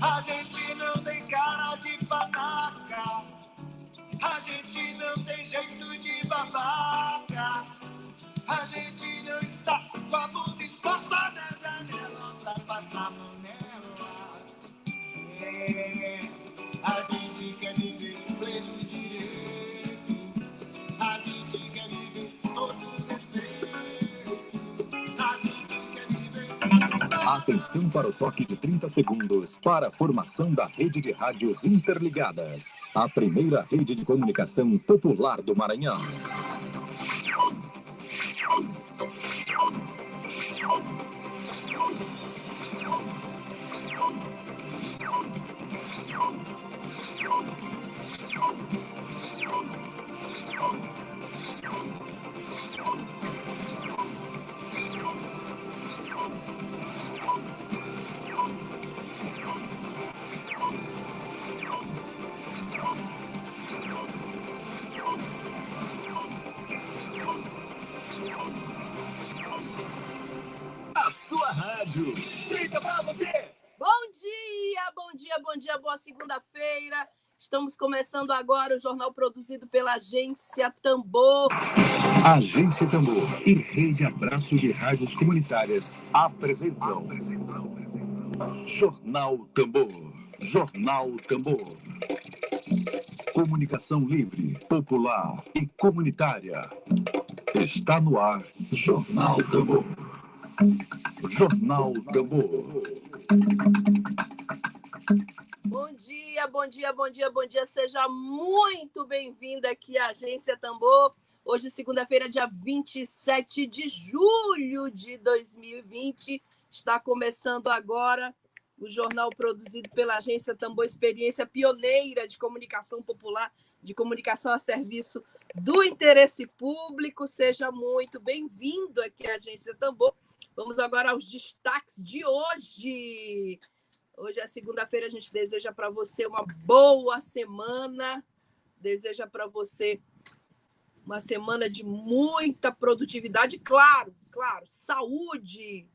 A gente não tem cara de panaca, a gente não tem jeito de babaca, a gente não está com a bunda exposta na janela pra passar nela. A gente quer viver pleno direito, a gente quer viver todo respeito, a gente quer viver... Atenção para o toque de 30 segundos para a formação da Rede de Rádios Interligadas, a primeira rede de comunicação popular do Maranhão. A sua rádio, feita pra você! Bom dia, boa segunda-feira. Estamos começando agora o jornal produzido pela Agência Tambor. Agência Tambor e Rede Abraço de Rádios Comunitárias apresentam Jornal Tambor. Jornal Tambor. Comunicação livre, popular e comunitária. Está no ar Jornal Tambor. Jornal Tambor. Bom dia. Seja muito bem-vinda aqui à Agência Tambor. Hoje, segunda-feira, dia 27 de julho de 2020. Está começando agora o jornal produzido pela Agência Tambor, experiência pioneira de comunicação popular, de comunicação a serviço do interesse público. Seja muito bem-vindo aqui à Agência Tambor. Vamos agora aos destaques de hoje. Hoje é segunda-feira, a gente deseja para você uma boa semana, deseja para você uma semana de muita produtividade, claro, saúde,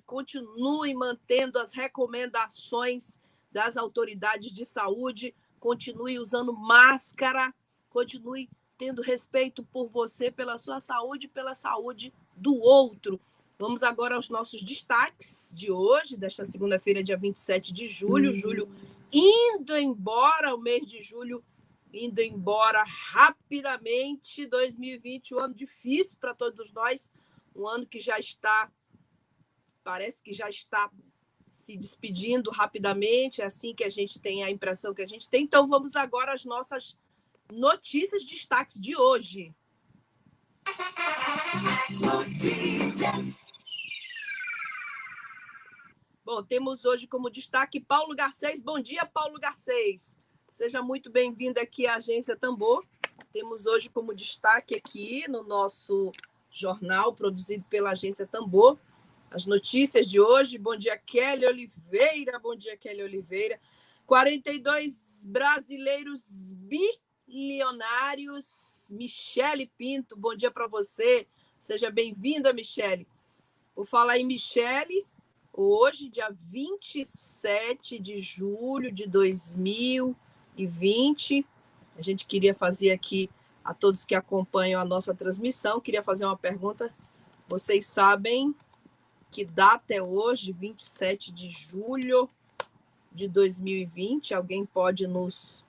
continue mantendo as recomendações das autoridades de saúde, continue usando máscara, continue tendo respeito por você, pela sua saúde e pela saúde do outro. Vamos agora aos nossos destaques de hoje, desta segunda-feira, dia 27 de julho. Julho indo embora, o mês de julho indo embora rapidamente. 2020, um ano difícil para todos nós, um ano que já está, parece que já está se despedindo rapidamente, é assim que a gente tem a impressão que a gente tem. Então, vamos agora às nossas notícias, destaques de hoje. Bom, temos hoje como destaque Paulo Garcês. Bom dia, Paulo Garcês. Seja muito bem-vindo aqui à Agência Tambor. Temos hoje como destaque aqui no nosso jornal produzido pela Agência Tambor as notícias de hoje. Bom dia, Kelly Oliveira. Bom dia, Kelly Oliveira. 42 brasileiros bilionários. Michele Pinto, bom dia para você. Seja bem-vinda, Michele. Vou falar em Michele. Hoje, dia 27 de julho de 2020, a gente queria fazer aqui, a todos que acompanham a nossa transmissão, queria fazer uma pergunta. Vocês sabem que data é hoje, 27 de julho de 2020? Alguém pode nos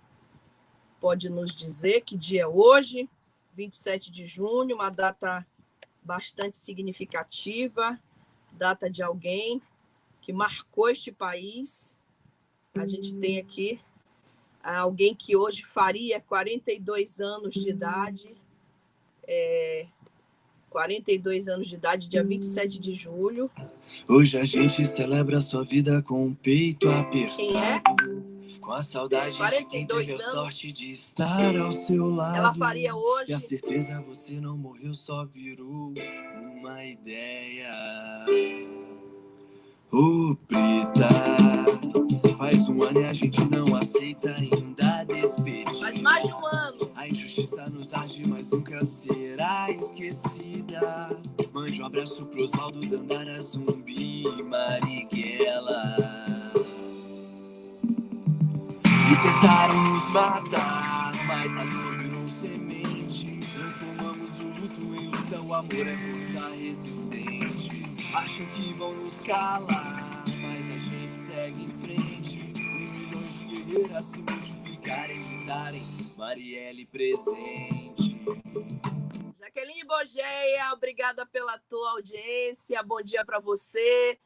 dizer que dia é hoje? 27 de junho, uma data bastante significativa, data de alguém que marcou este país. A gente tem aqui alguém que hoje faria 42 anos de idade, 42 anos de idade, dia 27 de julho. Hoje a gente celebra a sua vida com o peito apertado. Quem é? Com a saudade 42 de quem teve anos. a sorte de estar ao seu lado. Ela faria hoje. E a certeza você não morreu, só virou uma ideia. Ô, Preta, faz um ano e a gente não aceita ainda despedir. Faz mais de um ano. A injustiça nos arde, mas nunca será esquecida. Mande um abraço pro Osvaldo, Dandara, Zumbi e Marighella. Tentaram nos matar, mas a dor virou semente. Transformamos o luto em luta, o amor é força resistente. Acham que vão nos calar, mas a gente segue em frente. E milhões de guerreiras se multiplicarem, gritarem, Marielle presente. Jaqueline Bogeia, obrigada pela tua audiência. Bom dia para você.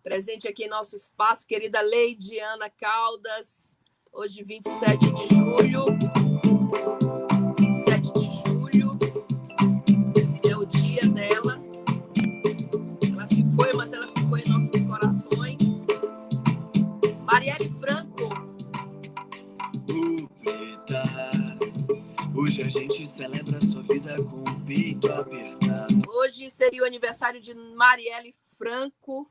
Presente aqui em nosso espaço, querida Leidiana Caldas. Hoje, 27 de julho. 27 de julho é o dia dela. Ela se foi, mas ela ficou em nossos corações. Marielle Franco. Preta, hoje a gente celebra sua vida com o peito apertado. Hoje seria o aniversário de Marielle Franco.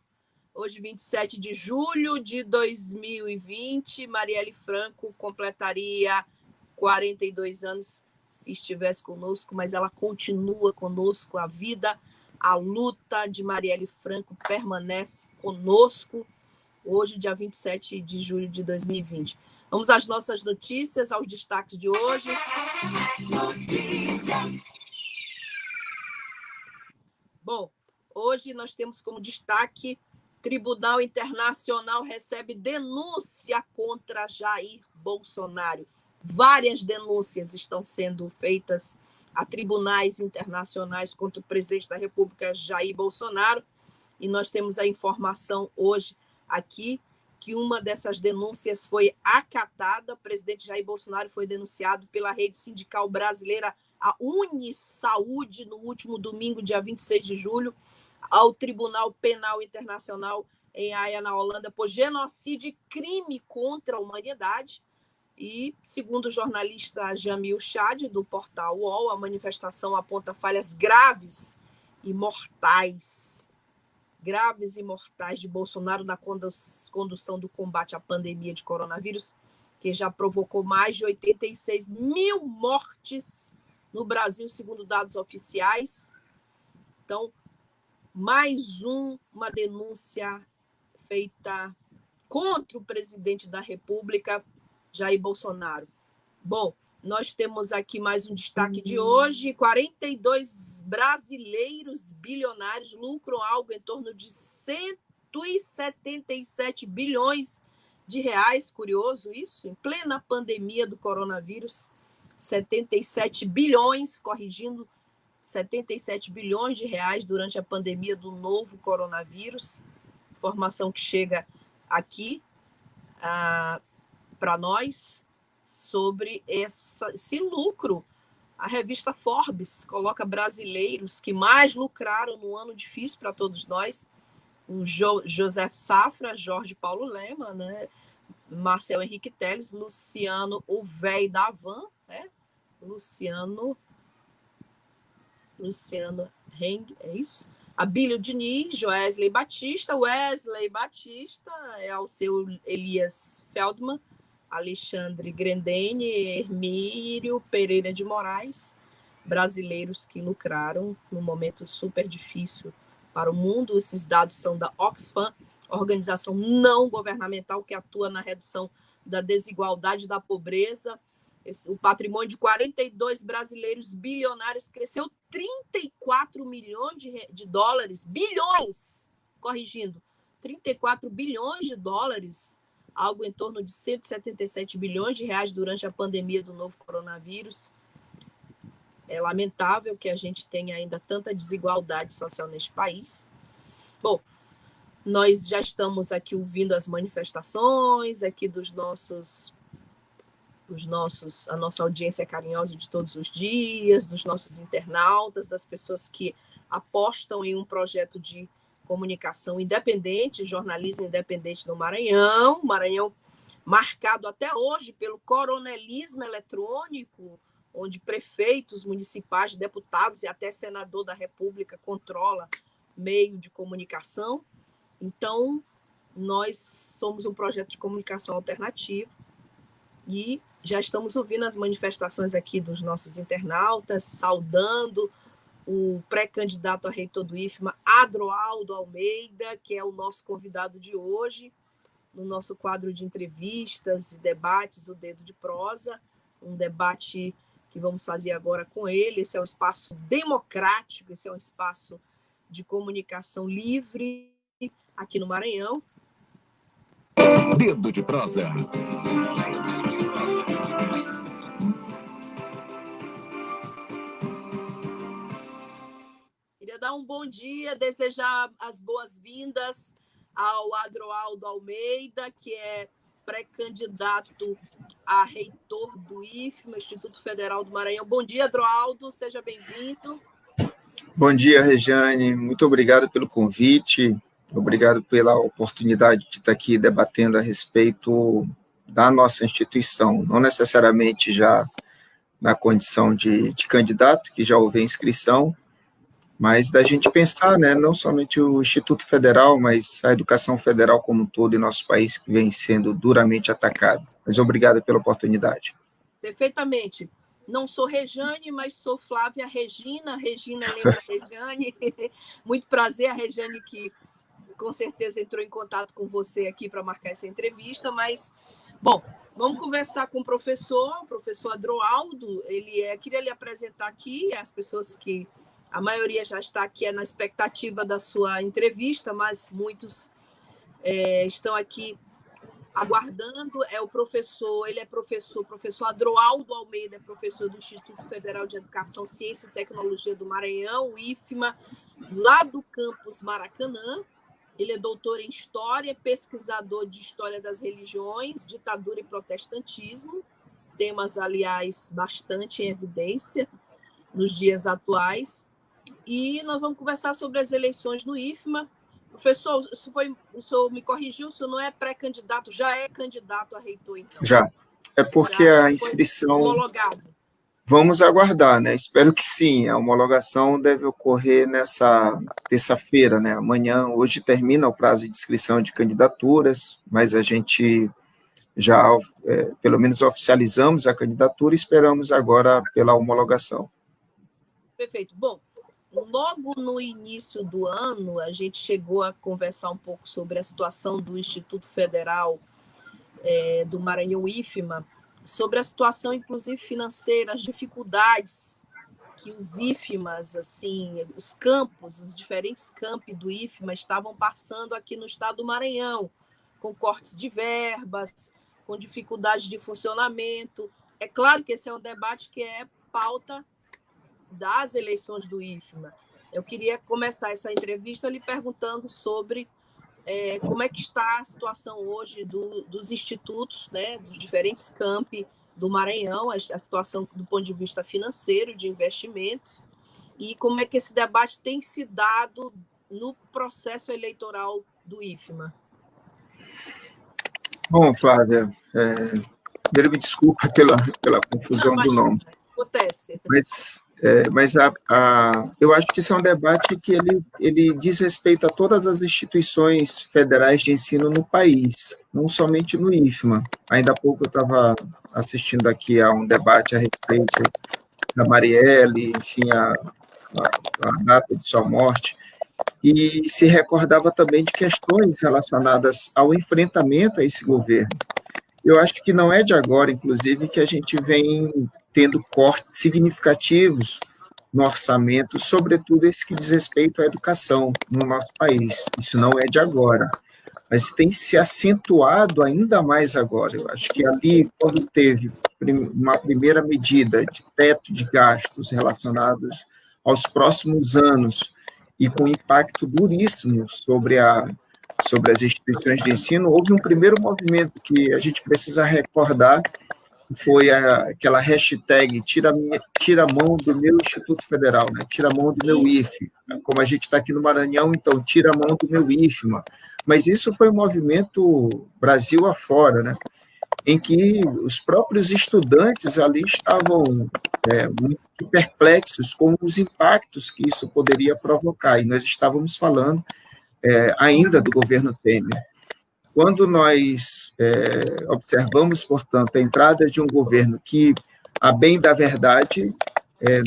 Hoje, 27 de julho de 2020, Marielle Franco completaria 42 anos se estivesse conosco, mas ela continua conosco. A vida, a luta de Marielle Franco permanece conosco. Hoje, dia 27 de julho de 2020. Vamos às nossas notícias, aos destaques de hoje. Bom, hoje nós temos como destaque: Tribunal Internacional recebe denúncia contra Jair Bolsonaro. Várias denúncias estão sendo feitas a tribunais internacionais contra o presidente da República, Jair Bolsonaro, e nós temos a informação hoje aqui que uma dessas denúncias foi acatada. O presidente Jair Bolsonaro foi denunciado pela rede sindical brasileira, a Unisaúde, no último domingo, dia 26 de julho, ao Tribunal Penal Internacional em Haia, na Holanda, por genocídio e crime contra a humanidade. E, segundo o jornalista Jamil Chad, do portal UOL, a manifestação aponta falhas graves e mortais de Bolsonaro na condução do combate à pandemia de coronavírus, que já provocou mais de 86 mil mortes no Brasil, segundo dados oficiais. Então, mais uma denúncia feita contra o presidente da República, Jair Bolsonaro. Bom, nós temos aqui mais um destaque de hoje: 42 brasileiros bilionários lucram algo em torno de 177 bilhões de reais. Curioso isso, em plena pandemia do coronavírus. 77 bilhões, corrigindo, 77 bilhões de reais durante a pandemia do novo coronavírus. Informação que chega aqui para nós sobre esse lucro. A revista Forbes coloca brasileiros que mais lucraram no ano difícil para todos nós: o Joseph Safra, Jorge Paulo Lema, né? Marcel Henrique Teles, Luciano, o véi da Van, né? Luciano Heng, é isso? Abílio Diniz, Wesley Batista é Alceu Elias Feldman, Alexandre Grendene, Hermílio Pereira de Moraes, brasileiros que lucraram num momento super difícil para o mundo. Esses dados são da Oxfam, organização não governamental que atua na redução da desigualdade e da pobreza. O patrimônio de 42 brasileiros bilionários cresceu 34 milhões de dólares, bilhões, corrigindo, 34 bilhões de dólares, algo em torno de 177 bilhões de reais durante a pandemia do novo coronavírus. É lamentável que a gente tenha ainda tanta desigualdade social neste país. Bom, nós já estamos aqui ouvindo as manifestações aqui a nossa audiência carinhosa de todos os dias, dos nossos internautas, das pessoas que apostam em um projeto de comunicação independente, jornalismo independente no Maranhão. Maranhão marcado até hoje pelo coronelismo eletrônico, onde prefeitos municipais, deputados e até senador da República controla meio de comunicação. Então, nós somos um projeto de comunicação alternativo e já estamos ouvindo as manifestações aqui dos nossos internautas, saudando o pré-candidato a reitor do IFMA, Adroaldo Almeida, que é o nosso convidado de hoje. no nosso quadro de entrevistas e debates, o Dedo de Prosa, um debate que vamos fazer agora com ele. Esse é um espaço democrático, esse é um espaço de comunicação livre aqui no Maranhão. Dedo de Prosa. Queria dar um bom dia, desejar as boas-vindas ao Adroaldo Almeida, que é pré-candidato a reitor do IFMA, Instituto Federal do Maranhão. Bom dia, Adroaldo, seja bem-vindo. Bom dia, Regiane, muito obrigado pelo convite, obrigado pela oportunidade de estar aqui debatendo a respeito da nossa instituição, não necessariamente já na condição de candidato, que já houve a inscrição, mas da gente pensar, né, não somente o Instituto Federal, mas a educação federal como um todo em nosso país, que vem sendo duramente atacado. Mas obrigado pela oportunidade. Perfeitamente. Não sou Rejane, mas sou Flávia Regina. Regina lembra Rejane. Muito prazer, a Rejane que com certeza entrou em contato com você aqui para marcar essa entrevista, mas, bom, vamos conversar com o professor Adroaldo. Queria lhe apresentar aqui as pessoas que a maioria já está aqui na expectativa da sua entrevista, mas muitos estão aqui aguardando. Ele é professor Adroaldo Almeida, é professor do Instituto Federal de Educação, Ciência e Tecnologia do Maranhão, o IFMA, lá do campus Maracanã. Ele é doutor em História, pesquisador de História das Religiões, Ditadura e Protestantismo, temas, aliás, bastante em evidência nos dias atuais. E nós vamos conversar sobre as eleições no IFMA. Professor, o senhor me corrigiu, o senhor não é pré-candidato, já é candidato a reitor, então? Já. É porque já a inscrição... homologado. Vamos aguardar, né? Espero que sim. A homologação deve ocorrer nessa terça-feira, né? Amanhã, hoje termina o prazo de inscrição de candidaturas, mas a gente já, pelo menos, oficializamos a candidatura e esperamos agora pela homologação. Perfeito. Bom, logo no início do ano, a gente chegou a conversar um pouco sobre a situação do Instituto Federal do Maranhão, IFMA, sobre a situação, inclusive, financeira, as dificuldades que os IFMAs, assim, os diferentes campi do IFMA estavam passando aqui no estado do Maranhão, com cortes de verbas, com dificuldades de funcionamento. É claro que esse é um debate que é pauta das eleições do IFMA. Eu queria começar essa entrevista lhe perguntando sobre como é que está a situação hoje dos institutos, né, dos diferentes campi do Maranhão, a situação do ponto de vista financeiro, de investimentos, e como é que esse debate tem se dado no processo eleitoral do IFMA. Bom, Flávia, primeiro me desculpa pela confusão do nome. Acontece. Mas eu acho que isso é um debate que ele diz respeito a todas as instituições federais de ensino no país, não somente no IFMA. Ainda há pouco eu estava assistindo aqui a um debate a respeito da Marielle, enfim, a data de sua morte, e se recordava também de questões relacionadas ao enfrentamento a esse governo. Eu acho que não é de agora, inclusive, que a gente vem tendo cortes significativos no orçamento, sobretudo esse que diz respeito à educação no nosso país. Isso não é de agora, mas tem se acentuado ainda mais agora. Eu acho que ali, quando teve uma primeira medida de teto de gastos relacionados aos próximos anos e com impacto duríssimo sobre as instituições de ensino, houve um primeiro movimento que a gente precisa recordar, foi aquela hashtag tira a mão do meu Instituto Federal, né? Tira a mão do meu IFE. Como a gente está aqui no Maranhão, então, tira a mão do meu IFMA. Mas isso foi um movimento Brasil afora, né? Em que os próprios estudantes ali estavam muito perplexos com os impactos que isso poderia provocar. E nós estávamos falando ainda do governo Temer. Quando nós observamos, portanto, a entrada de um governo que, a bem da verdade,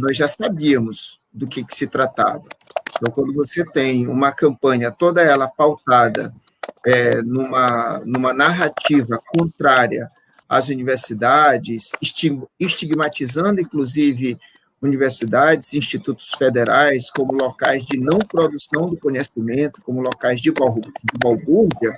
nós já sabíamos do que se tratava. Então, quando você tem uma campanha toda ela pautada numa narrativa contrária às universidades, estigmatizando, inclusive, universidades, institutos federais como locais de não produção do conhecimento, como locais de balbúrdia,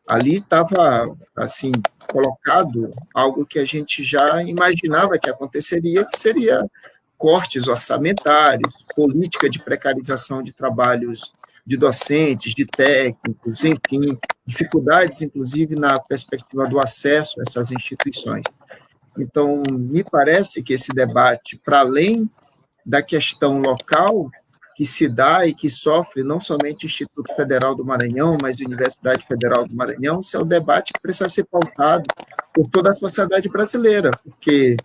ali estava, assim, colocado algo que a gente já imaginava que aconteceria, que seria cortes orçamentários, política de precarização de trabalhos de docentes, de técnicos, enfim, dificuldades, inclusive, na perspectiva do acesso a essas instituições. Então, me parece que esse debate, para além da questão local, que se dá e que sofre não somente o Instituto Federal do Maranhão, mas a Universidade Federal do Maranhão, isso é um debate que precisa ser pautado por toda a sociedade brasileira, porque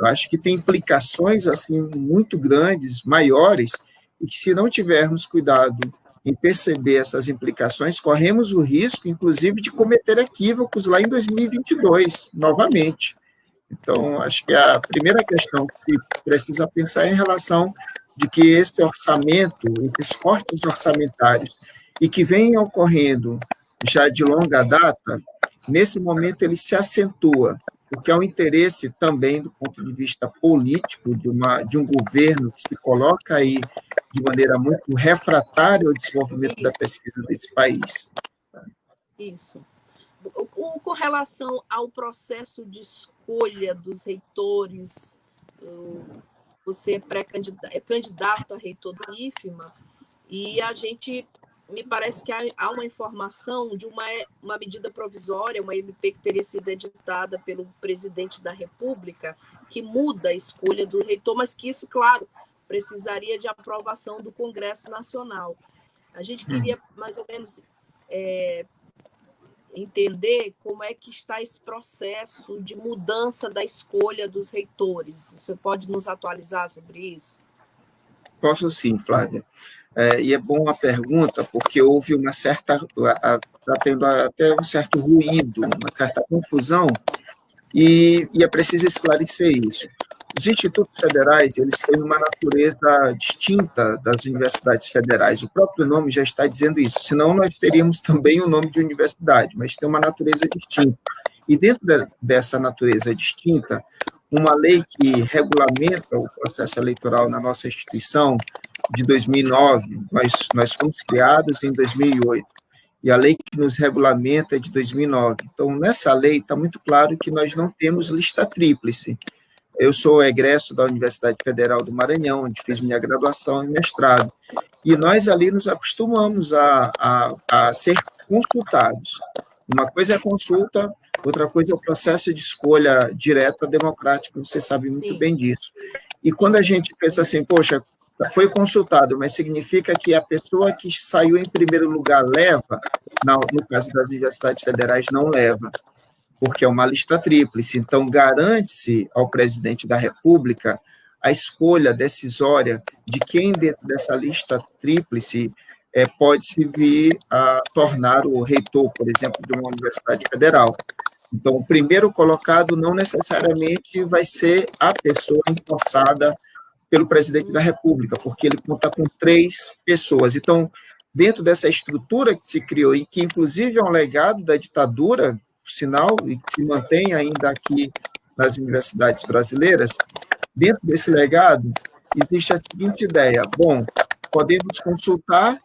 eu acho que tem implicações assim muito grandes, maiores, e que se não tivermos cuidado em perceber essas implicações, corremos o risco, inclusive, de cometer equívocos lá em 2022, novamente. Então, acho que a primeira questão que se precisa pensar é em relação de que esse orçamento, esses cortes orçamentários, e que vêm ocorrendo já de longa data, nesse momento ele se acentua, porque é um interesse também do ponto de vista político de um governo que se coloca aí de maneira muito refratária ao desenvolvimento da pesquisa desse país. Isso. Com relação ao processo de escolha dos reitores, você é candidato a reitor do IFMA, e a gente, me parece que há uma informação de uma medida provisória, uma MP que teria sido editada pelo presidente da República, que muda a escolha do reitor, mas que isso, claro, precisaria de aprovação do Congresso Nacional. A gente queria, mais ou menos, entender como é que está esse processo de mudança da escolha dos reitores. Você pode nos atualizar sobre isso? Posso sim, Flávia. E é bom a pergunta, porque houve uma certa... Está tendo até um certo ruído, uma certa confusão, e é preciso esclarecer isso. Os institutos federais, eles têm uma natureza distinta das universidades federais. O próprio nome já está dizendo isso, senão nós teríamos também o nome de universidade, mas tem uma natureza distinta. E dentro dessa natureza distinta, uma lei que regulamenta o processo eleitoral na nossa instituição, de 2009, nós fomos criados em 2008, e a lei que nos regulamenta é de 2009. Então, nessa lei está muito claro que nós não temos lista tríplice. Eu sou egresso da Universidade Federal do Maranhão, onde fiz minha graduação e mestrado, e nós ali nos acostumamos a ser consultados. Uma coisa é a consulta, outra coisa é o processo de escolha direta democrática, você sabe muito bem disso. E quando a gente pensa assim, poxa, foi consultado, mas significa que a pessoa que saiu em primeiro lugar leva, no caso das universidades federais, não leva, porque é uma lista tríplice. Então, garante-se ao presidente da República a escolha decisória de quem, dentro dessa lista tríplice, pode-se vir a tornar o reitor, por exemplo, de uma universidade federal. Então, o primeiro colocado não necessariamente vai ser a pessoa empossada pelo presidente da República, porque ele conta com 3 pessoas. Então, dentro dessa estrutura que se criou, e que, inclusive, é um legado da ditadura, por sinal, e que se mantém ainda aqui nas universidades brasileiras, dentro desse legado, existe a seguinte ideia: bom, podemos consultar,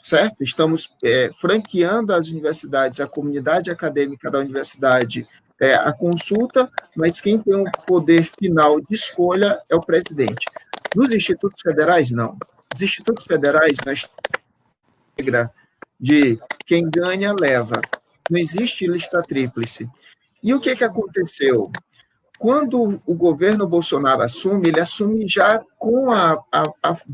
certo? Estamos franqueando às universidades, a comunidade acadêmica da universidade, a consulta, mas quem tem o poder final de escolha é o presidente. Nos institutos federais, não. Os institutos federais, nós regra de quem ganha, leva. Não existe lista tríplice. E o que aconteceu? Quando o governo Bolsonaro assume, ele assume já com a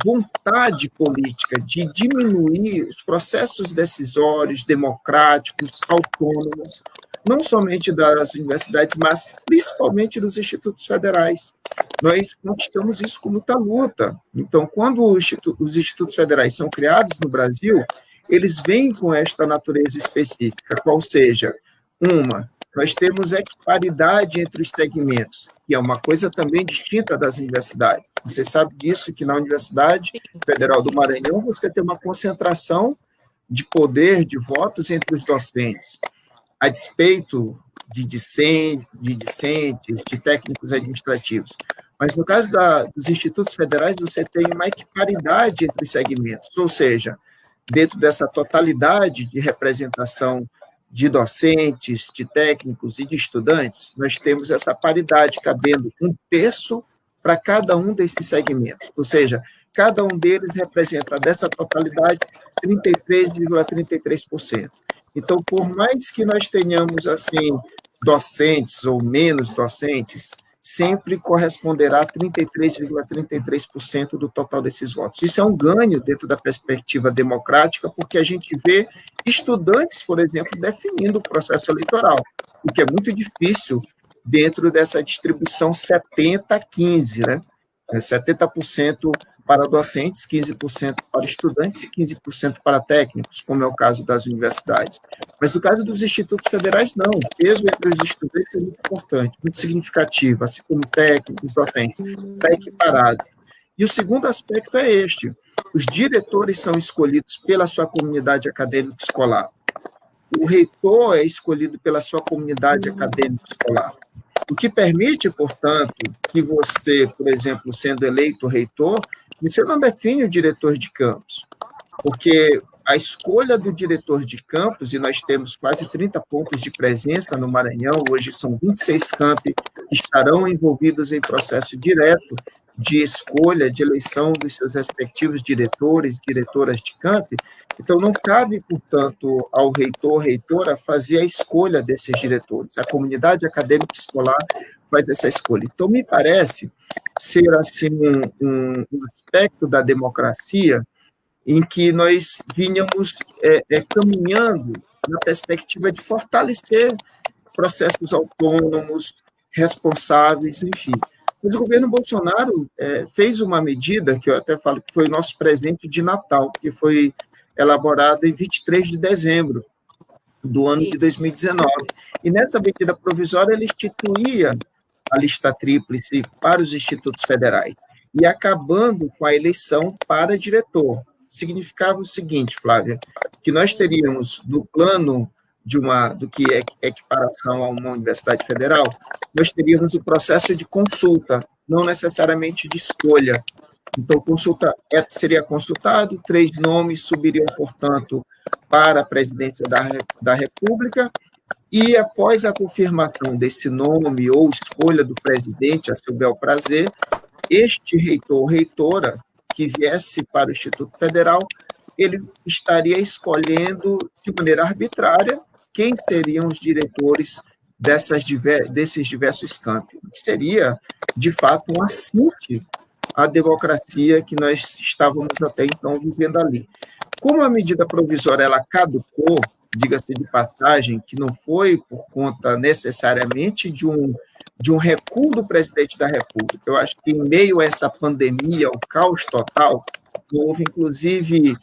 vontade política de diminuir os processos decisórios, democráticos, autônomos, não somente das universidades, mas principalmente dos institutos federais. Nós conquistamos isso com muita luta. Então, quando os institutos federais são criados no Brasil, eles vêm com esta natureza específica, qual seja, nós temos equiparidade entre os segmentos, que é uma coisa também distinta das universidades. Você sabe disso, que na Universidade Federal do Maranhão você tem uma concentração de poder de votos entre os docentes, a despeito de discentes, de técnicos administrativos. Mas, no caso dos institutos federais, você tem uma equiparidade entre os segmentos, ou seja, dentro dessa totalidade de representação de docentes, de técnicos e de estudantes, nós temos essa paridade cabendo 1/3 para cada um desses segmentos, ou seja, cada um deles representa, dessa totalidade, 33,33%. Então, por mais que nós tenhamos, assim, docentes ou menos docentes, sempre corresponderá a 33,33% do total desses votos. Isso é um ganho dentro da perspectiva democrática, porque a gente vê estudantes, por exemplo, definindo o processo eleitoral, o que é muito difícil dentro dessa distribuição 70-15, né? 70% para docentes, 15% para estudantes e 15% para técnicos, como é o caso das universidades. Mas no caso dos institutos federais, não. O peso entre os estudantes é muito importante, muito significativo, assim como técnicos, docentes. Está equiparado. E o segundo aspecto é este: os diretores são escolhidos pela sua comunidade acadêmica escolar. O reitor é escolhido pela sua comunidade acadêmica escolar. O que permite, portanto, que você, por exemplo, sendo eleito reitor, você não define o diretor de campus, porque a escolha do diretor de campus, e nós temos quase 30 pontos de presença no Maranhão, hoje são 26 campi que estarão envolvidos em processo direto de escolha, de eleição dos seus respectivos diretores, diretoras de campi. Então, não cabe, portanto, ao reitor, reitora, fazer a escolha desses diretores. A comunidade acadêmica escolar faz essa escolha. Então, me parece ser, assim, um aspecto da democracia em que nós vinhamos caminhando na perspectiva de fortalecer processos autônomos, responsáveis, enfim. Mas o governo Bolsonaro fez uma medida, que eu até falo que foi o nosso presente de Natal, que foi elaborada em 23 de dezembro do ano de 2019. E nessa medida provisória, ele instituía a lista tríplice para os institutos federais, e acabando com a eleição para diretor. Significava o seguinte, Flávia, que nós teríamos, no plano do que é equiparação a uma universidade federal, nós teríamos o processo de consulta, não necessariamente de escolha. Então, seria consultado, 3 nomes subiriam, portanto, para a presidência da República, e após a confirmação desse nome ou escolha do presidente, a seu bel prazer, este reitor ou reitora que viesse para o Instituto Federal, ele estaria escolhendo de maneira arbitrária quem seriam os diretores desses diversos campos. Seria, de fato, um assinte à democracia que nós estávamos até então vivendo ali. Como a medida provisória ela caducou, diga-se de passagem, que não foi por conta necessariamente de um recuo do presidente da República. Eu acho que, em meio a essa pandemia, o caos total, houve, inclusive,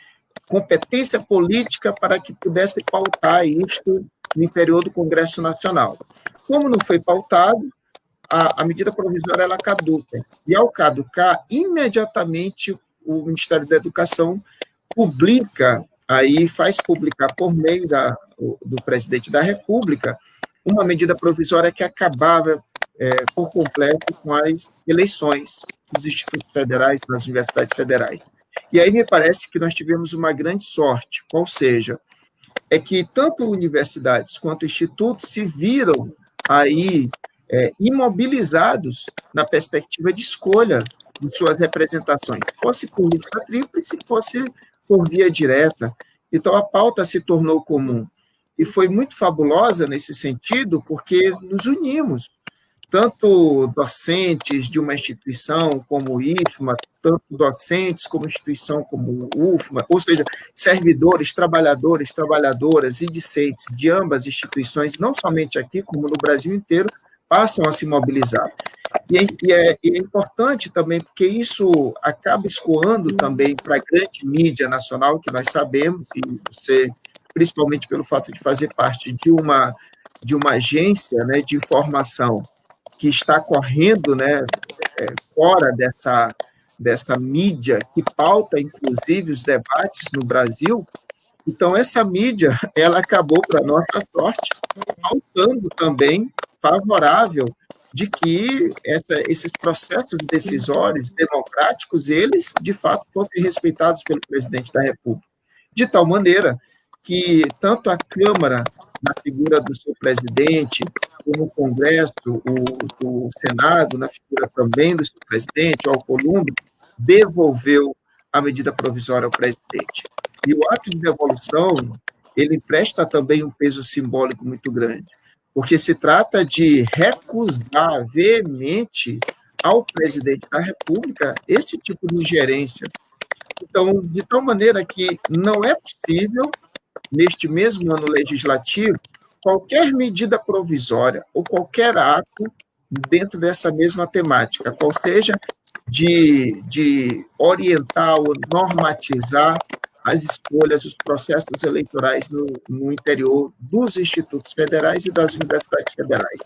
competência política para que pudesse pautar isto no interior do Congresso Nacional. Como não foi pautado, a medida provisória ela caduca. E, ao caducar, imediatamente o Ministério da Educação faz publicar por meio do presidente da República uma medida provisória que acabava por completo com as eleições dos institutos federais, das universidades federais. E aí me parece que nós tivemos uma grande sorte, qual seja, é que tanto universidades quanto institutos se viram aí imobilizados na perspectiva de escolha de suas representações, fosse por lista tríplice, fosse por via direta. Então, a pauta se tornou comum. E foi muito fabulosa nesse sentido, porque nos unimos. Tanto docentes de uma instituição como o IFMA, tanto docentes como instituição como o UFMA, ou seja, servidores, trabalhadores, trabalhadoras e discentes de ambas instituições, não somente aqui, como no Brasil inteiro, passam a se mobilizar. E é importante também, porque isso acaba escoando também para a grande mídia nacional, que nós sabemos, e você, principalmente pelo fato de fazer parte de uma agência, né, de informação que está correndo, né, fora dessa mídia que pauta, inclusive, os debates no Brasil, Então, essa mídia, ela acabou, para nossa sorte, pautando também favorável de que esses processos decisórios democráticos, eles, de fato, fossem respeitados pelo presidente da República. De tal maneira que tanto a Câmara, na figura do seu presidente, como o Congresso, o Senado, na figura também do seu presidente, o Alcolumbre, devolveu a medida provisória ao presidente. E o ato de devolução, ele presta também um peso simbólico muito grande, porque se trata de recusar veemente ao presidente da República esse tipo de ingerência. Então, de tal maneira que não é possível, neste mesmo ano legislativo, qualquer medida provisória ou qualquer ato dentro dessa mesma temática, qual seja de orientar ou normatizar as escolhas, os processos eleitorais no interior dos institutos federais e das universidades federais.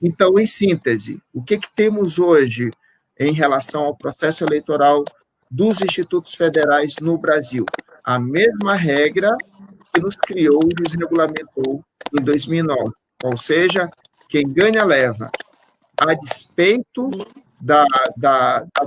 Então, em síntese, o que temos hoje em relação ao processo eleitoral dos institutos federais no Brasil? A mesma regra que nos criou e nos regulamentou em 2009, ou seja, quem ganha leva, a despeito da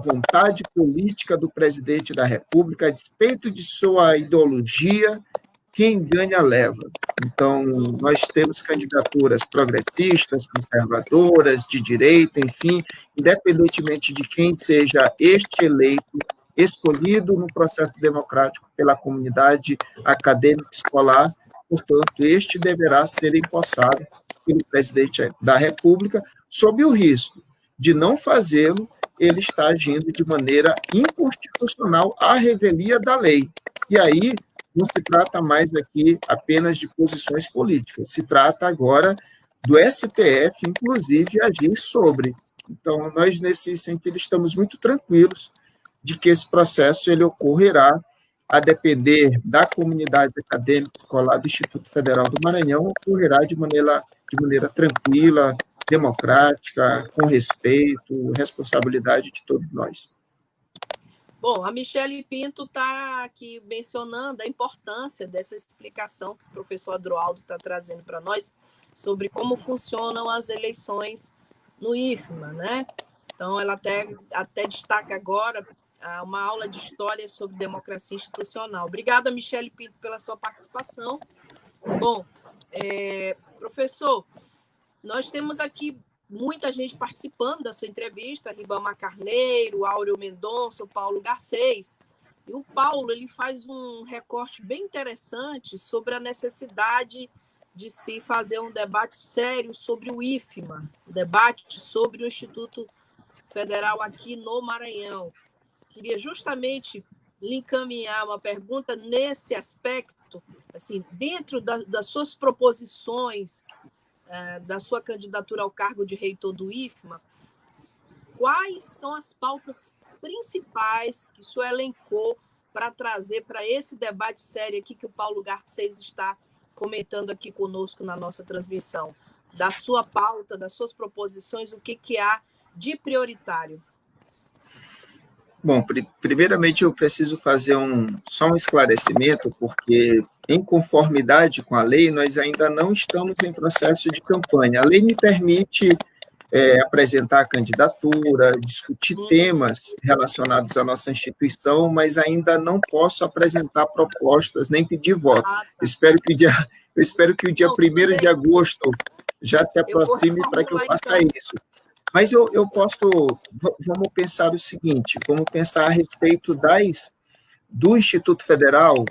vontade política do presidente da República, a despeito de sua ideologia, quem ganha leva. Então, nós temos candidaturas progressistas, conservadoras, de direita, enfim, independentemente de quem seja este eleito, escolhido no processo democrático pela comunidade acadêmica escolar, portanto, este deverá ser empossado pelo presidente da República, sob o risco de não fazê-lo, ele está agindo de maneira inconstitucional à revelia da lei. E aí, não se trata mais aqui apenas de posições políticas, se trata agora do STF, inclusive, agir sobre. Então, nós, nesse sentido, estamos muito tranquilos de que esse processo ele ocorrerá, a depender da comunidade acadêmica escolar do Instituto Federal do Maranhão, ocorrerá de maneira tranquila, democrática, com respeito, responsabilidade de todos nós. Bom, a Michele Pinto está aqui mencionando a importância dessa explicação que o professor Adroaldo está trazendo para nós sobre como funcionam as eleições no IFMA, né? Então, ela até destaca agora uma aula de história sobre democracia institucional. Obrigada, Michele Pinto, pela sua participação. Bom, professor, nós temos aqui muita gente participando da sua entrevista, Ribamar Carneiro, Áureo Mendonça, o Paulo Garcês. E o Paulo ele faz um recorte bem interessante sobre a necessidade de se fazer um debate sério sobre o IFMA, um debate sobre o Instituto Federal aqui no Maranhão. Queria justamente lhe encaminhar uma pergunta nesse aspecto, assim, dentro das suas proposições, da sua candidatura ao cargo de reitor do IFMA, quais são as pautas principais que o senhor elencou para trazer para esse debate sério aqui que o Paulo Garcês está comentando aqui conosco na nossa transmissão? Da sua pauta, das suas proposições, o que há de prioritário? Bom, primeiramente eu preciso fazer só um esclarecimento, porque em conformidade com a lei, nós ainda não estamos em processo de campanha. A lei me permite apresentar a candidatura, discutir temas relacionados à nossa instituição, mas ainda não posso apresentar propostas, nem pedir voto. Eu espero que o dia 1º de agosto já se aproxime para que eu faça isso. Mas eu posso, vamos pensar o seguinte, vamos pensar a respeito do Instituto Federal,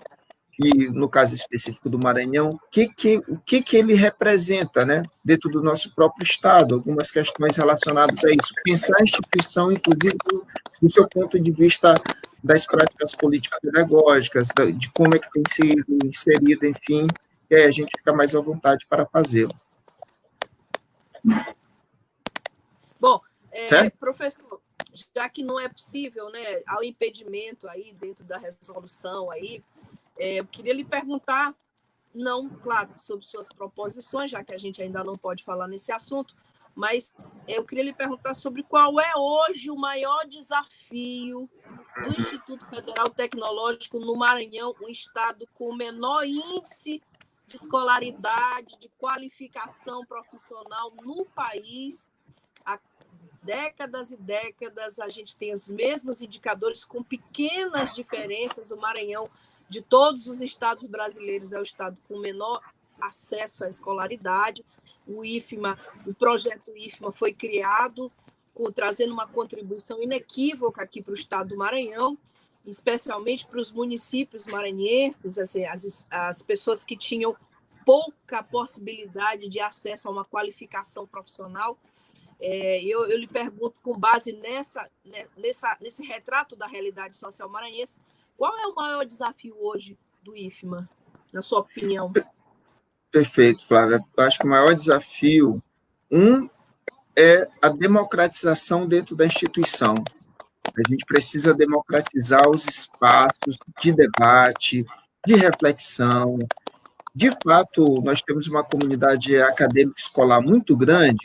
e no caso específico do Maranhão, o que ele representa, né, dentro do nosso próprio Estado, algumas questões relacionadas a isso. Pensar a instituição, inclusive, do seu ponto de vista das práticas político-pedagógicas, de como é que tem sido inserida, enfim, e aí a gente fica mais à vontade para fazê-lo. Bom, professor, já que não é possível, né, ao impedimento aí dentro da resolução aí, eu queria lhe perguntar, não, claro, sobre suas proposições, já que a gente ainda não pode falar nesse assunto, mas eu queria lhe perguntar sobre qual é hoje o maior desafio do Instituto Federal Tecnológico no Maranhão, um estado com o menor índice de escolaridade, de qualificação profissional no país. Há décadas e décadas a gente tem os mesmos indicadores com pequenas diferenças. O Maranhão, de todos os estados brasileiros, é o estado com menor acesso à escolaridade. O IFMA, o projeto IFMA foi criado trazendo uma contribuição inequívoca aqui para o estado do Maranhão, especialmente para os municípios maranhenses, assim, as pessoas que tinham pouca possibilidade de acesso a uma qualificação profissional. Eu lhe pergunto, com base nesse retrato da realidade social maranhense, qual é o maior desafio hoje do IFMA, na sua opinião? Perfeito, Flávia. Eu acho que o maior desafio, é a democratização dentro da instituição. A gente precisa democratizar os espaços de debate, de reflexão. De fato, nós temos uma comunidade acadêmica escolar muito grande,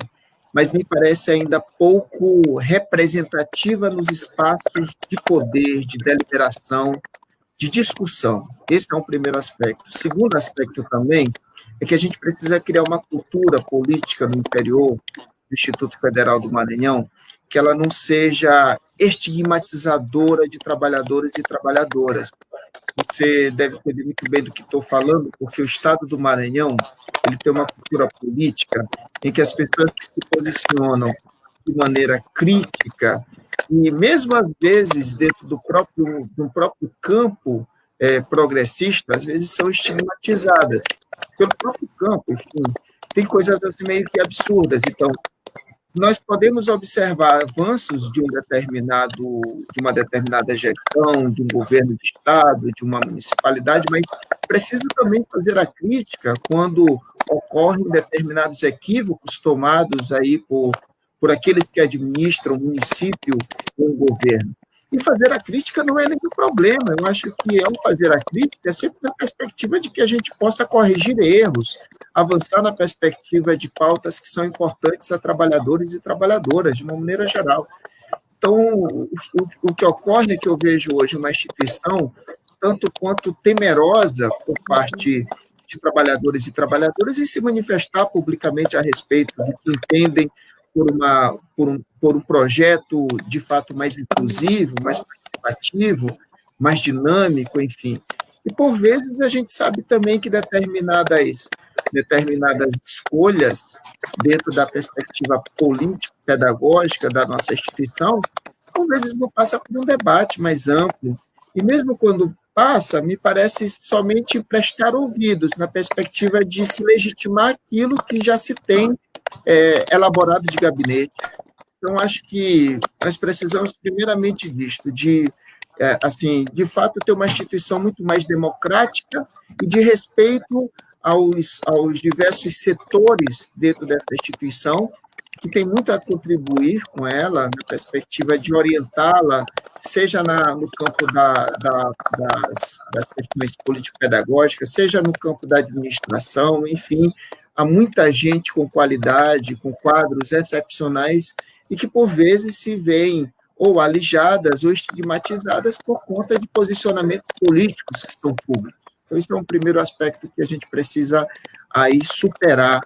mas me parece ainda pouco representativa nos espaços de poder, de deliberação, de discussão. Esse é um primeiro aspecto. O segundo aspecto também é que a gente precisa criar uma cultura política no interior do Instituto Federal do Maranhão, que ela não seja estigmatizadora de trabalhadores e trabalhadoras. Você deve entender muito bem do que estou falando, porque o Estado do Maranhão ele tem uma cultura política em que as pessoas que se posicionam de maneira crítica, e mesmo às vezes dentro do próprio campo progressista, às vezes são estigmatizadas pelo próprio campo, enfim, tem coisas assim meio que absurdas. Então, nós podemos observar avanços de uma determinada gestão, de um governo de estado, de uma municipalidade, mas preciso também fazer a crítica quando ocorrem determinados equívocos tomados aí por aqueles que administram o município ou o governo. E fazer a crítica não é nenhum problema. Eu acho que ao fazer a crítica é sempre na perspectiva de que a gente possa corrigir erros, avançar na perspectiva de pautas que são importantes a trabalhadores e trabalhadoras, de uma maneira geral. Então, o que ocorre é que eu vejo hoje uma instituição tanto quanto temerosa por parte de trabalhadores e trabalhadoras em se manifestar publicamente a respeito de que entendem por um projeto, de fato, mais inclusivo, mais participativo, mais dinâmico, enfim. E, por vezes, a gente sabe também que determinadas escolhas, dentro da perspectiva político-pedagógica da nossa instituição, por vezes não passa por um debate mais amplo. E, mesmo quando passa, me parece somente prestar ouvidos, na perspectiva de se legitimar aquilo que já se tem elaborado de gabinete. Então, acho que nós precisamos, primeiramente disto, de fato, ter uma instituição muito mais democrática e de respeito aos diversos setores dentro dessa instituição, que tem muito a contribuir com ela, na perspectiva de orientá-la, seja no campo das questões político-pedagógicas, seja no campo da administração, enfim. Há muita gente com qualidade, com quadros excepcionais, e que, por vezes, se veem ou alijadas ou estigmatizadas por conta de posicionamentos políticos que são públicos. Então, isso é um primeiro aspecto que a gente precisa aí superar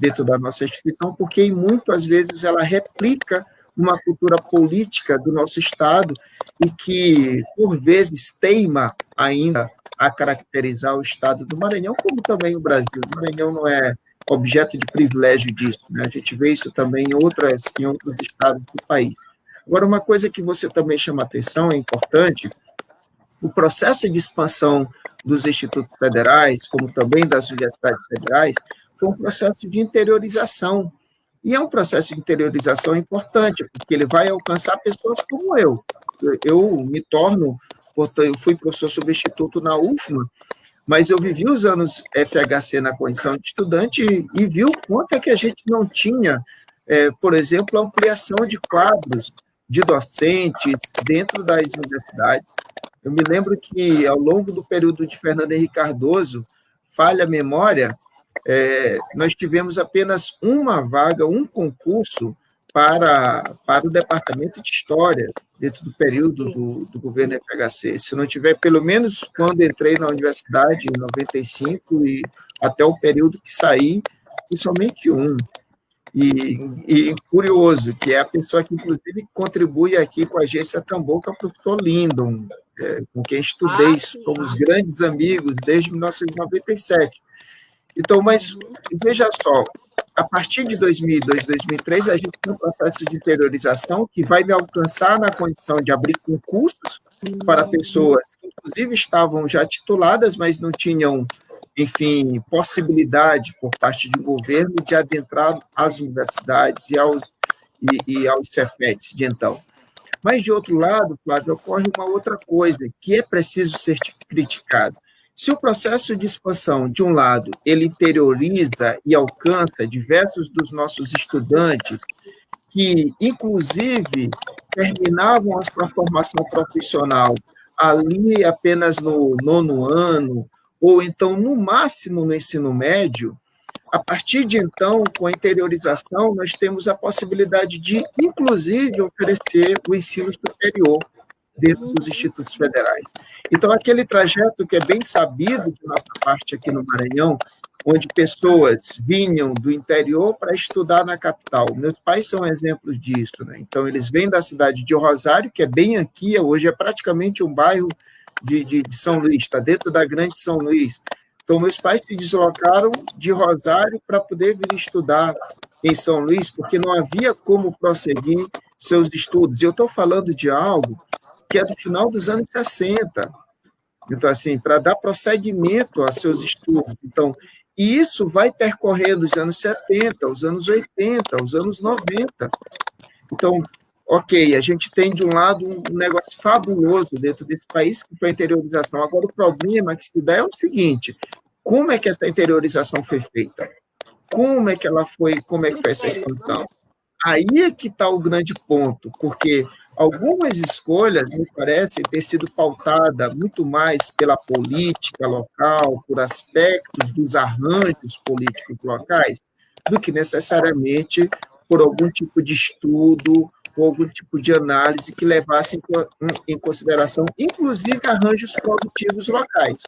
dentro da nossa instituição, porque, muitas vezes, ela replica uma cultura política do nosso Estado e que, por vezes, teima ainda a caracterizar o Estado do Maranhão, como também o Brasil. O Maranhão não é objeto de privilégio disso, né? A gente vê isso também em outros estados do país. Agora, uma coisa que você também chama atenção, é importante, o processo de expansão dos institutos federais, como também das universidades federais, foi um processo de interiorização. E é um processo de interiorização importante, porque ele vai alcançar pessoas como eu. Eu fui professor substituto na UFMA, mas eu vivi os anos FHC na condição de estudante e vi o quanto é que a gente não tinha, por exemplo, ampliação de quadros de docentes dentro das universidades. Eu me lembro que, ao longo do período de Fernando Henrique Cardoso, falha a memória, nós tivemos apenas uma vaga, um concurso para o Departamento de História, dentro do período do governo FHC. Se não tiver, pelo menos quando entrei na universidade, em 95, e até o período que saí, foi somente um. E curioso, que é a pessoa que, inclusive, contribui aqui com a Agência Tambor, que é o professor Lindon, com quem estudei, somos grandes amigos desde 1997. Então, mas veja só, a partir de 2002, 2003, a gente tem um processo de interiorização que vai me alcançar na condição de abrir concursos para pessoas que, inclusive, estavam já tituladas, mas não tinham, enfim, possibilidade por parte do governo de adentrar às universidades e aos Cefetes de então. Mas, de outro lado, Flávio, ocorre uma outra coisa que é preciso ser criticado. Se o processo de expansão, de um lado, ele interioriza e alcança diversos dos nossos estudantes que, inclusive, terminavam a sua formação profissional ali apenas no 9º ano, ou então, no máximo, no ensino médio, a partir de então, com a interiorização, nós temos a possibilidade de, inclusive, oferecer o ensino superior dentro dos institutos federais. Então, aquele trajeto que é bem sabido de nossa parte aqui no Maranhão, onde pessoas vinham do interior para estudar na capital. Meus pais são exemplos disso, né? Então, eles vêm da cidade de Rosário, que é bem aqui, hoje é praticamente um bairro de São Luís, está dentro da grande São Luís. Então, meus pais se deslocaram de Rosário para poder vir estudar em São Luís, porque não havia como prosseguir seus estudos. E eu estou falando de algo que é do final dos anos 60. Então, assim, para dar prosseguimento aos seus estudos. Então, e isso vai percorrendo os anos 70, os anos 80, os anos 90. Então, ok, a gente tem, de um lado, um negócio fabuloso dentro desse país, que foi a interiorização. Agora, o problema que se dá é o seguinte: como é que essa interiorização foi feita? Como é que foi essa expansão? Aí é que está o grande ponto, porque algumas escolhas, me parece, ter sido pautada muito mais pela política local, por aspectos dos arranjos políticos locais, do que necessariamente por algum tipo de estudo ou algum tipo de análise que levasse em consideração, inclusive, arranjos produtivos locais.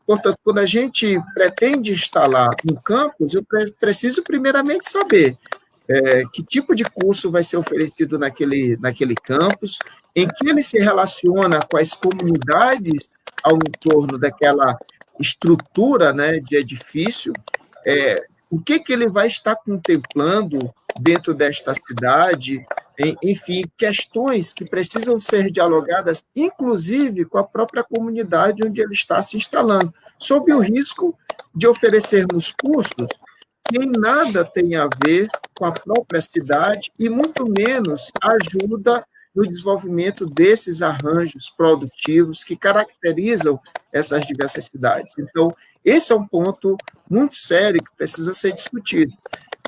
Portanto, quando a gente pretende instalar um campus, eu preciso primeiramente saber que tipo de curso vai ser oferecido naquele campus, em que ele se relaciona com as comunidades ao entorno daquela estrutura, né, de edifício, o que ele vai estar contemplando dentro desta cidade, enfim, questões que precisam ser dialogadas, inclusive com a própria comunidade onde ele está se instalando, sob o risco de oferecermos cursos que em nada tem a ver com a própria cidade e muito menos ajuda no desenvolvimento desses arranjos produtivos que caracterizam essas diversas cidades. Então, esse é um ponto muito sério que precisa ser discutido.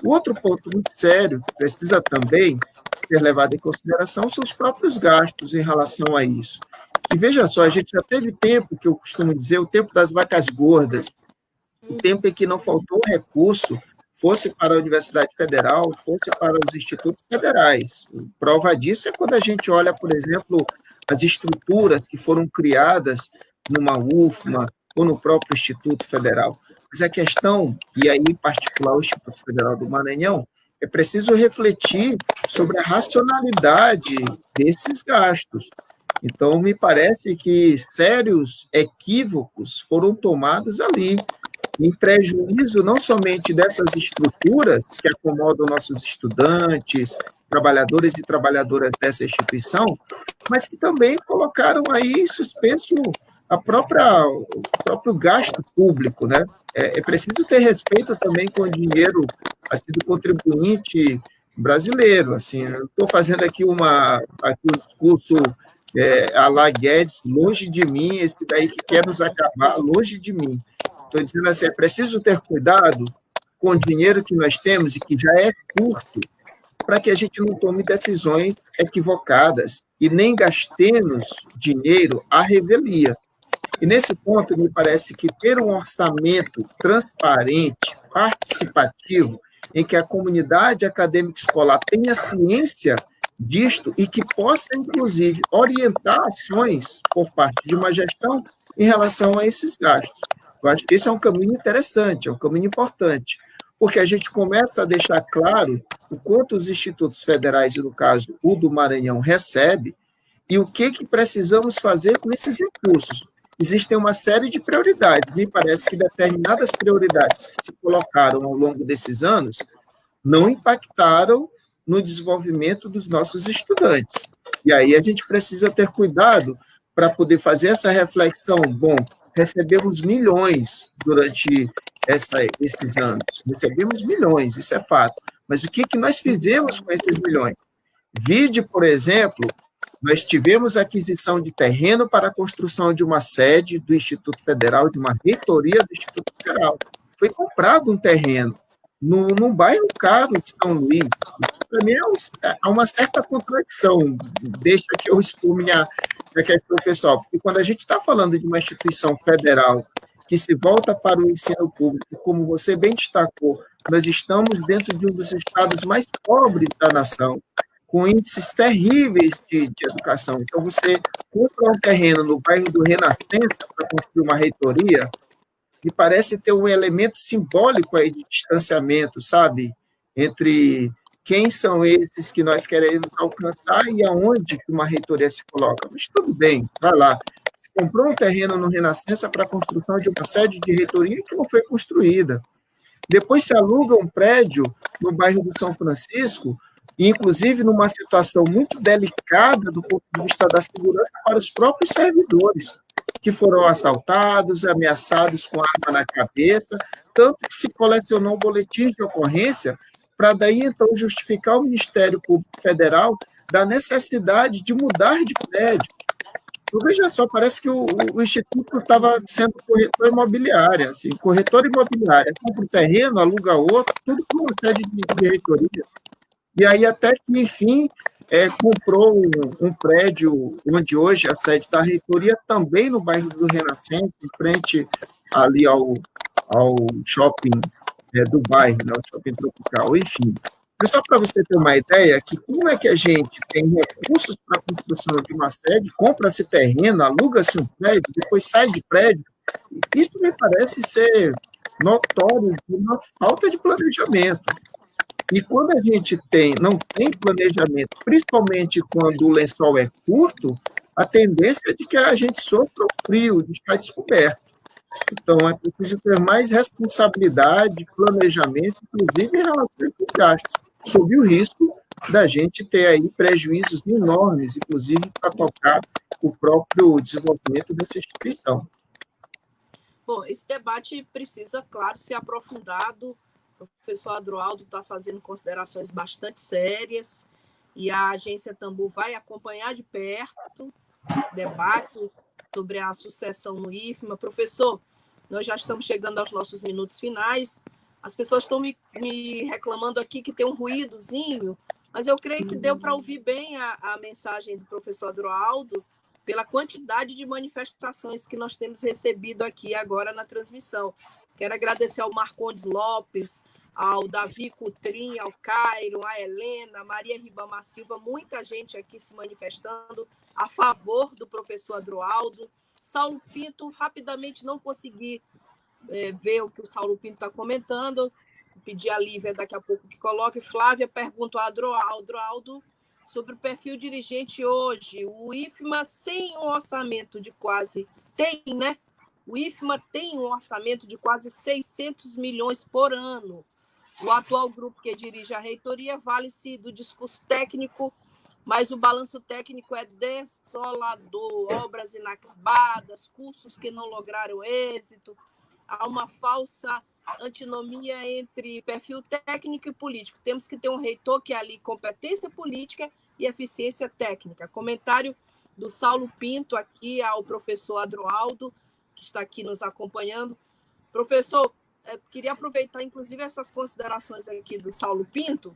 O outro ponto muito sério que precisa também ser levado em consideração são os próprios gastos em relação a isso. E veja só, a gente já teve tempo, que eu costumo dizer, o tempo das vacas gordas, o tempo em que não faltou recurso, fosse para a Universidade Federal, fosse para os institutos federais. Prova disso é quando a gente olha, por exemplo, as estruturas que foram criadas numa UFMA ou no próprio Instituto Federal. Mas a questão, e aí em particular o Instituto Federal do Maranhão, é preciso refletir sobre a racionalidade desses gastos. Então, me parece que sérios equívocos foram tomados ali, em prejuízo não somente dessas estruturas que acomodam nossos estudantes, trabalhadores e trabalhadoras dessa instituição, mas que também colocaram aí em suspenso o próprio gasto público, né? É preciso ter respeito também com o dinheiro assim, do contribuinte brasileiro. Assim, eu estou fazendo aqui um discurso à la Guedes, longe de mim, esse daí que quer nos acabar, longe de mim. Estou dizendo assim, é preciso ter cuidado com o dinheiro que nós temos e que já é curto, para que a gente não tome decisões equivocadas e nem gastemos dinheiro à revelia. E, nesse ponto, me parece que ter um orçamento transparente, participativo, em que a comunidade acadêmica escolar tenha ciência disto e que possa, inclusive, orientar ações por parte de uma gestão em relação a esses gastos. Eu acho que esse é um caminho interessante, é um caminho importante, porque a gente começa a deixar claro o quanto os institutos federais, e no caso o do Maranhão, recebe, e o que precisamos fazer com esses recursos. Existem uma série de prioridades. Me parece que determinadas prioridades que se colocaram ao longo desses anos não impactaram no desenvolvimento dos nossos estudantes. E aí a gente precisa ter cuidado para poder fazer essa reflexão. Bom, recebemos milhões durante esses anos. Recebemos milhões, isso é fato. Mas o que nós fizemos com esses milhões? Vide, por exemplo, nós tivemos aquisição de terreno para a construção de uma sede do Instituto Federal, de uma reitoria do Instituto Federal. Foi comprado um terreno num bairro caro de São Luís. Para mim, há uma certa contradição. Deixa que eu exponha minha questão pessoal, porque quando a gente está falando de uma instituição federal que se volta para o ensino público, como você bem destacou, nós estamos dentro de um dos estados mais pobres da nação, com índices terríveis de educação. Então, você compra um terreno no bairro do Renascença para construir uma reitoria, e parece ter um elemento simbólico aí de distanciamento, sabe? Entre quem são esses que nós queremos alcançar e aonde que uma reitoria se coloca. Mas tudo bem, vai lá. Se comprou um terreno no Renascença para a construção de uma sede de reitoria que não foi construída. Depois se aluga um prédio no bairro do São Francisco, inclusive numa situação muito delicada do ponto de vista da segurança para os próprios servidores, que foram assaltados, ameaçados com arma na cabeça, tanto que se colecionou boletins de ocorrência para daí, então, justificar o Ministério Público Federal da necessidade de mudar de prédio. Então, veja só, parece que o Instituto estava sendo corretor imobiliário, assim, corretor imobiliário, compra um terreno, aluga outro, tudo com uma sede de reitoria. E aí, até que, enfim, comprou um prédio onde hoje a sede da reitoria, também no bairro do Renascença, em frente ali ao shopping do bairro, né, o shopping tropical, enfim. Mas só para você ter uma ideia, que como é que a gente tem recursos para a construção de uma sede, compra-se terreno, aluga-se um prédio, depois sai de prédio, isso me parece ser notório de uma falta de planejamento. E quando a gente não tem planejamento, principalmente quando o lençol é curto, a tendência é de que a gente sofra o frio, de estar descoberto. Então, é preciso ter mais responsabilidade, planejamento, inclusive em relação a esses gastos, sob o risco da gente ter aí prejuízos enormes, inclusive para tocar o próprio desenvolvimento dessa instituição. Bom, esse debate precisa, claro, ser aprofundado. O professor Adroaldo está fazendo considerações bastante sérias e a Agência Tambor vai acompanhar de perto esse debate sobre a sucessão no IFMA. Professor, nós já estamos chegando aos nossos minutos finais. As pessoas estão me reclamando aqui que tem um ruídozinho, mas eu creio que deu para ouvir bem a mensagem do professor Adroaldo pela quantidade de manifestações que nós temos recebido aqui agora na transmissão. Quero agradecer ao Marcondes Lopes, ao Davi Cutrim, ao Cairo, a Helena, a Maria Ribamar Silva, muita gente aqui se manifestando a favor do professor Adroaldo. Saulo Pinto, rapidamente não consegui ver o que o Saulo Pinto está comentando, pedir a Lívia daqui a pouco que coloque. Flávia pergunta ao Adroaldo sobre o perfil dirigente hoje. O IFMA sem um orçamento de quase... Tem, né? O IFMA tem um orçamento de quase 600 milhões por ano. O atual grupo que dirige a reitoria vale-se do discurso técnico, mas o balanço técnico é desolador. Obras inacabadas, cursos que não lograram êxito. Há uma falsa antinomia entre perfil técnico e político. Temos que ter um reitor que alie competência política e eficiência técnica. Comentário do Saulo Pinto aqui ao professor Adroaldo, que está aqui nos acompanhando. Professor, queria aproveitar, inclusive, essas considerações aqui do Saulo Pinto,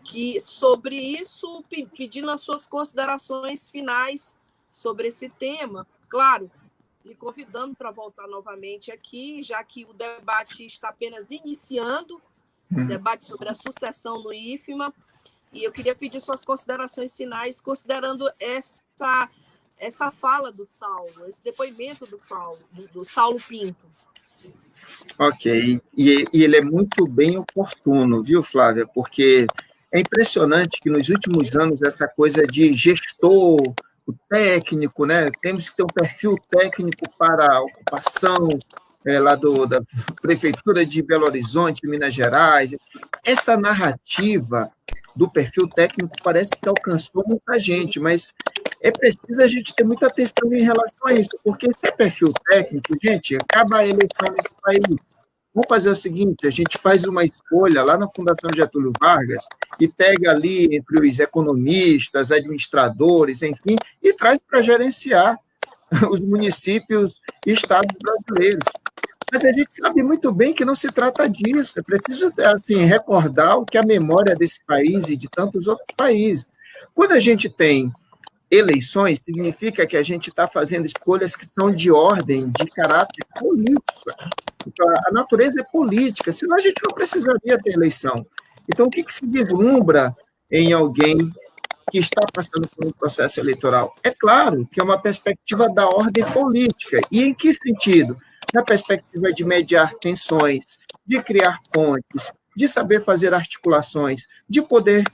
que sobre isso, pedindo as suas considerações finais sobre esse tema. Claro, lhe convidando para voltar novamente aqui, já que o debate está apenas iniciando, debate sobre a sucessão no IFMA, e eu queria pedir suas considerações finais, considerando essa fala do Saulo, esse depoimento do Saulo Pinto. Ok, e ele é muito bem oportuno, viu, Flávia? Porque é impressionante que nos últimos anos essa coisa de gestor, o técnico, né? Temos que ter um perfil técnico para a ocupação lá da Prefeitura de Belo Horizonte, Minas Gerais. Essa narrativa do perfil técnico parece que alcançou muita gente, mas é preciso a gente ter muita atenção em relação a isso, porque se é perfil técnico, gente, acaba a eleição nesse país. Vamos fazer o seguinte, a gente faz uma escolha lá na Fundação Getúlio Vargas e pega ali entre os economistas, administradores, enfim, e traz para gerenciar os municípios e estados brasileiros. Mas a gente sabe muito bem que não se trata disso. É preciso assim, recordar o que a memória desse país e de tantos outros países. Quando a gente tem eleições, significa que a gente está fazendo escolhas que são de ordem, de caráter político. Então, a natureza é política, senão a gente não precisaria ter eleição. Então, o que se vislumbra em alguém que está passando por um processo eleitoral? É claro que é uma perspectiva da ordem política. E em que sentido? Na perspectiva de mediar tensões, de criar pontes, de saber fazer articulações, de poder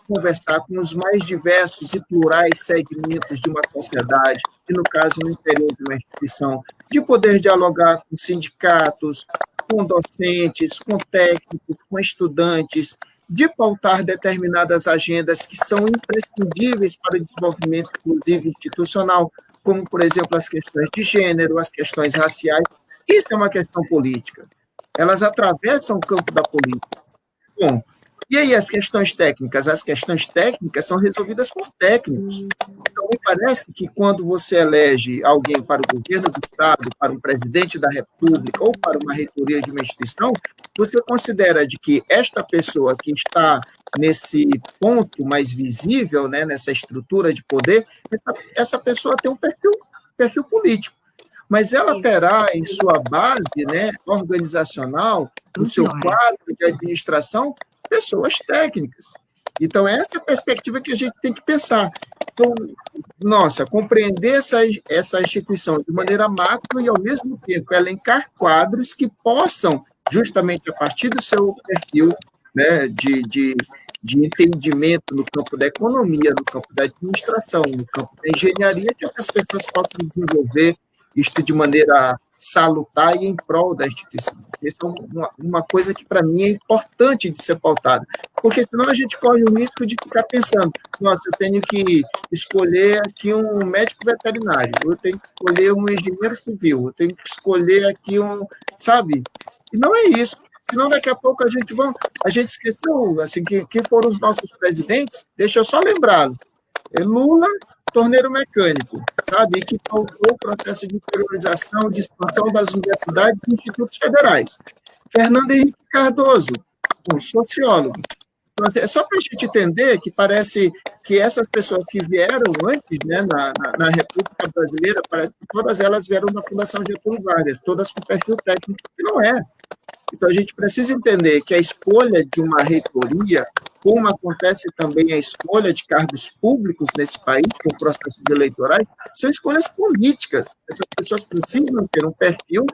conversar com os mais diversos e plurais segmentos de uma sociedade, e no caso, no interior de uma instituição, de poder dialogar com sindicatos, com docentes, com técnicos, com estudantes, de pautar determinadas agendas que são imprescindíveis para o desenvolvimento, inclusive, institucional, como, por exemplo, as questões de gênero, as questões raciais. Isso é uma questão política. Elas atravessam o campo da política. Bom, e aí as questões técnicas? As questões técnicas são resolvidas por técnicos. Então, me parece que quando você elege alguém para o governo do Estado, para um presidente da República ou para uma reitoria de uma instituição, você considera de que esta pessoa que está nesse ponto mais visível, né, nessa estrutura de poder, essa pessoa tem um perfil político. Mas ela terá em sua base, né, organizacional, no seu quadro de administração, pessoas técnicas. Então, essa é a perspectiva que a gente tem que pensar. Então, compreender essa instituição de maneira macro e, ao mesmo tempo, elencar quadros que possam, justamente a partir do seu perfil, né, de entendimento no campo da economia, no campo da administração, no campo da engenharia, que essas pessoas possam desenvolver isto de maneira salutar e em prol da instituição. Isso é uma coisa que, para mim, é importante de ser pautada, porque senão a gente corre o risco de ficar pensando, nossa, eu tenho que escolher aqui um médico veterinário, eu tenho que escolher um engenheiro civil, eu tenho que escolher aqui sabe? E não é isso. Senão, daqui a pouco, a gente esqueceu, assim, quem foram os nossos presidentes, deixa eu só lembrá-los. Lula, torneiro mecânico, sabe? E que pautou o processo de interiorização, de expansão das universidades e institutos federais. Fernando Henrique Cardoso, um sociólogo. Então, é só para a gente entender que parece que essas pessoas que vieram antes, né, na República Brasileira, parece que todas elas vieram da Fundação Getúlio Vargas, todas com perfil técnico, que não é. Então, a gente precisa entender que a escolha de uma reitoria, como acontece também a escolha de cargos públicos nesse país, com processos eleitorais, são escolhas políticas. Essas pessoas precisam ter um perfil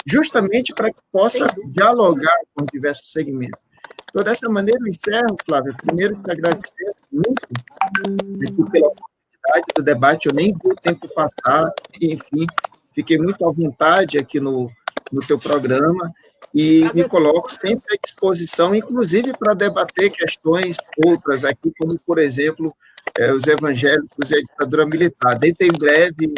justamente para que possa dialogar com diversos segmentos. Então, dessa maneira, eu encerro, Flávia, primeiro te agradecer muito pela oportunidade do debate, eu nem vi o tempo passar, enfim, fiquei muito à vontade aqui no teu programa, e me coloco sempre à disposição, inclusive para debater questões outras aqui, como, por exemplo, os evangélicos e a ditadura militar. Dentro em breve,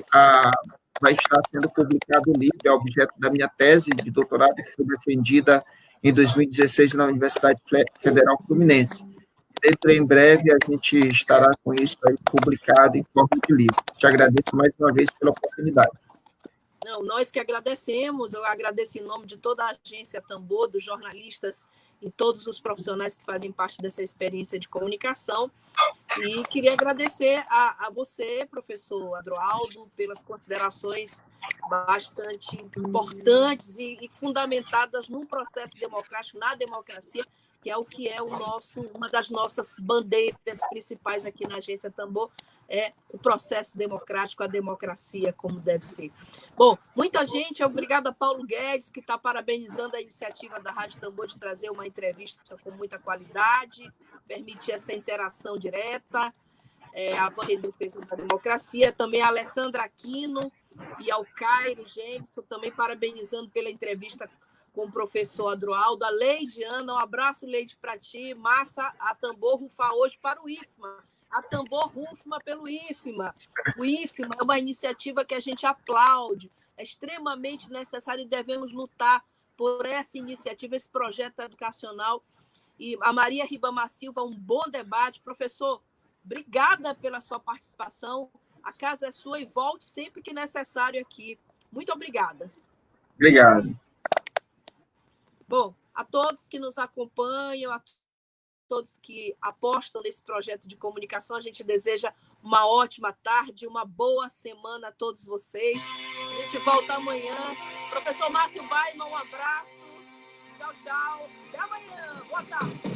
vai estar sendo publicado o livro, é objeto da minha tese de doutorado, que foi defendida em 2016 na Universidade Federal Fluminense. Dentro em breve, a gente estará com isso aí publicado em forma de livro. Te agradeço mais uma vez pela oportunidade. Não, nós que agradecemos, eu agradeço em nome de toda a agência Tambor, dos jornalistas e todos os profissionais que fazem parte dessa experiência de comunicação. E queria agradecer a você, professor Adroaldo, pelas considerações bastante importantes e fundamentadas no processo democrático, na democracia, que é uma das nossas bandeiras principais aqui na Agência Tambor, é o processo democrático, a democracia como deve ser. Bom, muita gente, obrigada a Paulo Guedes, que está parabenizando a iniciativa da Rádio Tambor de trazer uma entrevista com muita qualidade, permitir essa interação direta, a defesa da democracia, também a Alessandra Aquino e ao Cairo Jameson, também parabenizando pela entrevista com o professor Adroaldo, a Leide Ana, um abraço, Leide, para ti, massa, a Tambor rufa hoje para o IFMA, a Tambor rufa pelo IFMA, o IFMA é uma iniciativa que a gente aplaude, é extremamente necessário e devemos lutar por essa iniciativa, esse projeto educacional. E a Maria Ribamar Silva, um bom debate. Professor, obrigada pela sua participação. A casa é sua e volte sempre que necessário aqui. Muito obrigada. Obrigado. Bom, a todos que nos acompanham, a todos que apostam nesse projeto de comunicação, a gente deseja uma ótima tarde, uma boa semana a todos vocês. A gente volta amanhã. Professor Márcio Baiman, um abraço. Tchau, tchau. Até amanhã. Boa tarde.